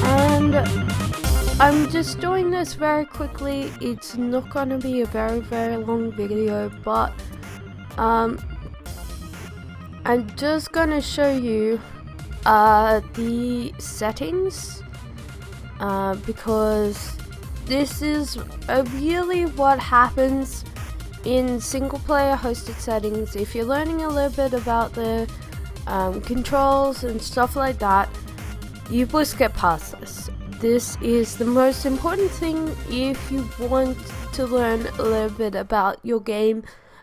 and I'm just doing this very quickly. It's not gonna be a very long video, but I'm just gonna show you the settings because this is really what happens in single player hosted settings. If you're learning a little bit about the controls and stuff like that, you will skip past this. This is the most important thing if you want to learn a little bit about your game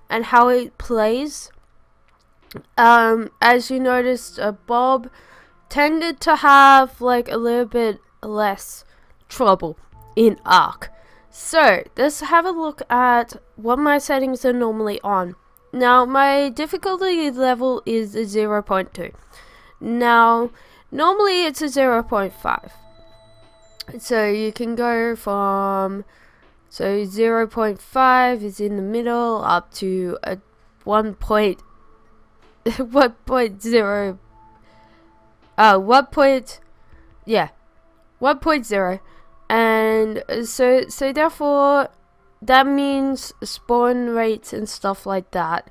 and how it plays. As you noticed, Bob tended to have like a little bit less trouble in ARK. So let's have a look at what my settings are normally on. Now my difficulty level is a 0.2. Now normally it's a 0.5. So you can go from 0.5 is in the middle up to a 1.0 1.0, and so therefore that means spawn rates and stuff like that.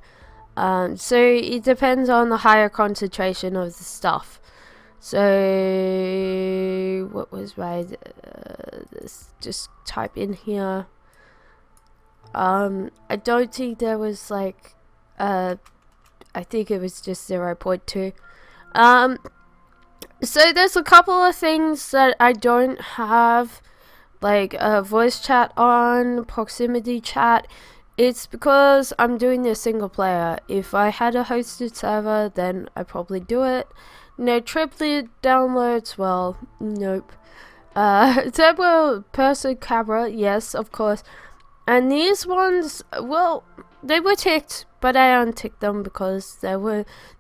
So it depends on the higher concentration of the stuff. So what was my let's just type in here. I don't think there was like I think it was just 0.2. So there's a couple of things that I don't have, like voice chat on, proximity chat. It's because I'm doing this single player. If I had a hosted server, then I'd probably do it. No triplet downloads, well, nope. Turbo person camera, yes, of course. And these ones, well, they were ticked, but I unticked them because they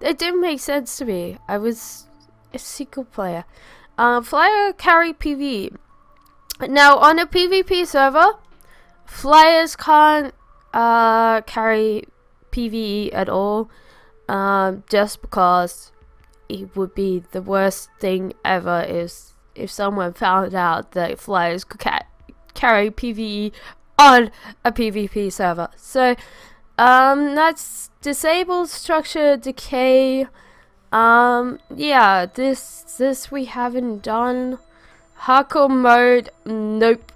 didn't make sense to me. I was a single player. Flyer carry PvE. Now on a PvP server, flyers can't carry PvE at all, just because it would be the worst thing ever if someone found out that flyers could carry PvE on a PvP server. So that's disable structure decay. Yeah, this we haven't done. Hardcore mode, nope.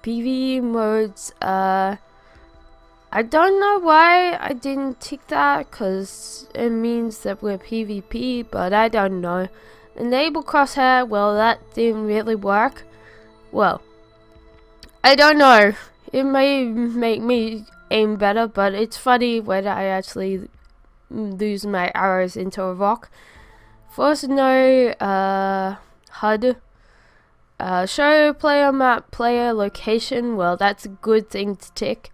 PvE modes, I don't know why I didn't tick that, because it means that we're PvP, but I don't know. Enable crosshair, well, that didn't really work. Well, I don't know. It may make me aim better, but it's funny when I actually lose my arrows into a rock. Force no HUD. Show player map, player location, well, that's a good thing to tick.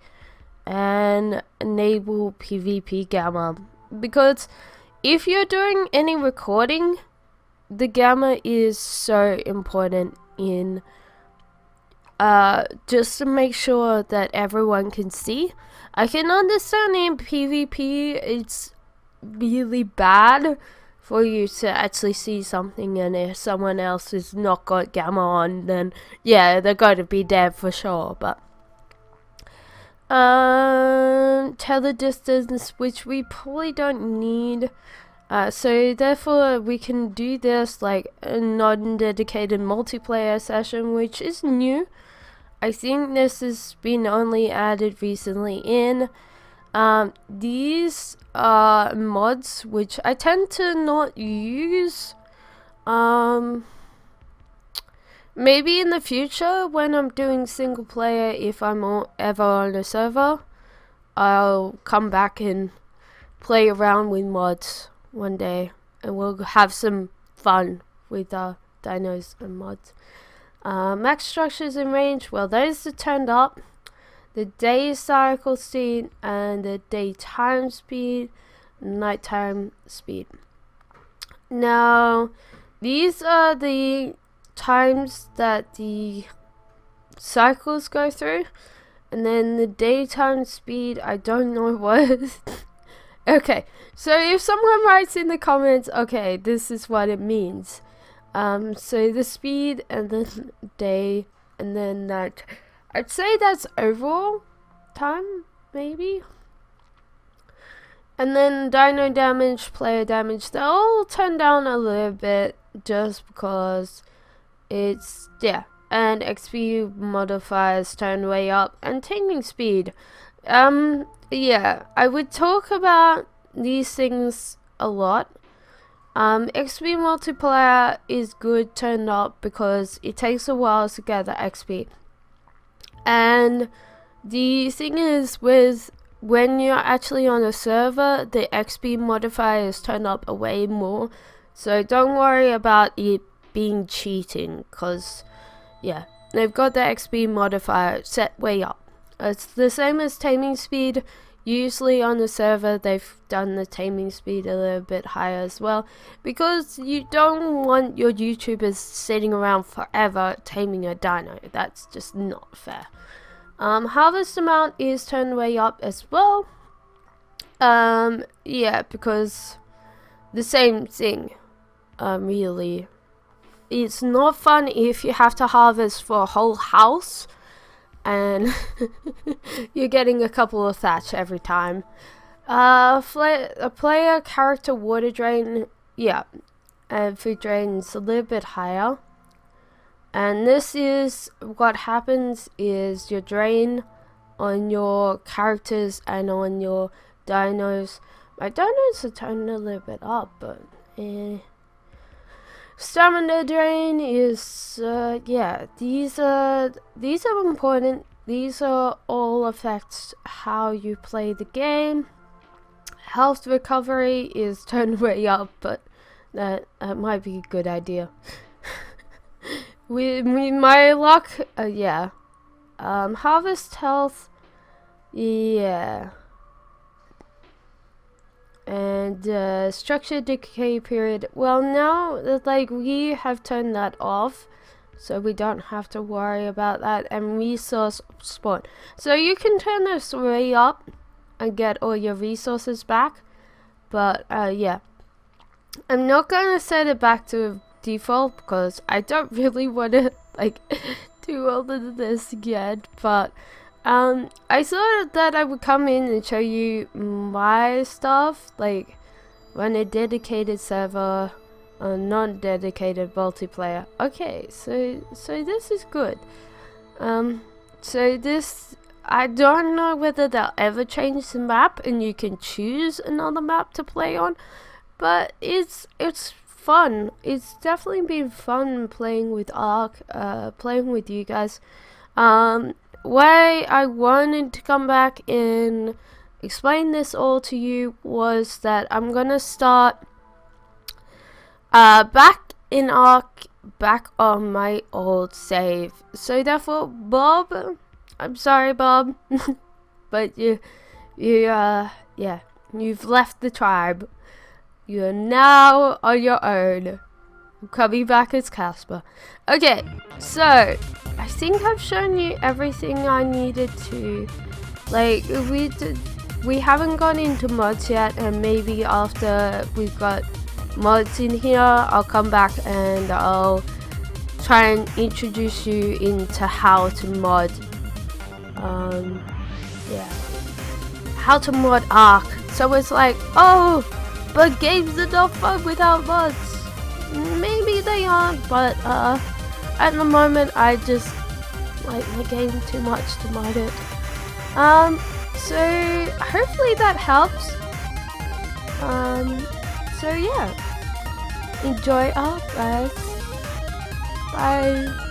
And enable PvP gamma, because if you're doing any recording, the gamma is so important in just to make sure that everyone can see. I can understand in PvP it's really bad for you to actually see something, and if someone else has not got gamma on, then yeah, they're going to be dead for sure. But tether distance, which we probably don't need, so therefore we can do this like a non-dedicated multiplayer session, which is new. I think this has been only added recently in. These are mods which I tend to not use. Maybe in the future when I'm doing single player, if I'm ever on a server, I'll come back and play around with mods one day, and we'll have some fun with dinos and mods. Max structures and range, well, those are turned up. The day cycle speed and the daytime speed, nighttime speed. Now these are the times that the cycles go through, and then the daytime speed, I don't know what. Okay, so if someone writes in the comments, okay, this is what it means, So the speed and then day and then that, I'd say that's overall time maybe. And then dino damage, player damage, they'll all turn down a little bit just because it's, yeah. And XP modifiers turn way up, and taming speed. Yeah, I would talk about these things a lot. XP multiplier is good turned up because it takes a while to gather XP. And the thing is, with when you're actually on a server, the XP modifier is turned up way more. So don't worry about it being cheating, because yeah, they've got the XP modifier set way up. It's the same as taming speed. Usually on the server they've done the taming speed a little bit higher as well, because you don't want your YouTubers sitting around forever taming a dino. That's just not fair. Harvest amount is turned way up as well. Yeah, because the same thing. Really, it's not fun if you have to harvest for a whole house and you're getting a couple of thatch every time. A player character water drain, yeah, and food drain is a little bit higher. And this is what happens is your drain on your characters and on your dinos. My dinos are turned a little bit up, but stamina drain is yeah, these are important. These are all affects how you play the game. Health recovery is turned way up, but that might be a good idea. With my luck, yeah. Harvest health, yeah. And structure decay period, well, now that like we have turned that off, so we don't have to worry about that. And resource spawn, so you can turn this way up and get all your resources back. But yeah, I'm not gonna set it back to default because I don't really want to like do all of this yet. But I thought that I would come in and show you my stuff, like when a dedicated server, a non-dedicated multiplayer. Okay, so this is good. So this, I don't know whether they'll ever change the map and you can choose another map to play on, but it's fun. It's definitely been fun playing with ARK, playing with you guys. Why I wanted to come back and explain this all to you was that I'm gonna start back in ARK, back on my old save. So therefore, Bob, I'm sorry, Bob, but yeah, you've left the tribe. You're now on your own. I'm coming back as Casper. Okay, so I think I've shown you everything I needed to. Like, we haven't gone into mods yet, and maybe after we've got mods in here, I'll come back and I'll try and introduce you into how to mod. Yeah, how to mod ARK. So it's like, oh, but games are not fun without mods. Maybe they aren't, but at the moment I just like the game too much to mod it. So hopefully that helps. So yeah, enjoy ARK, guys. Bye.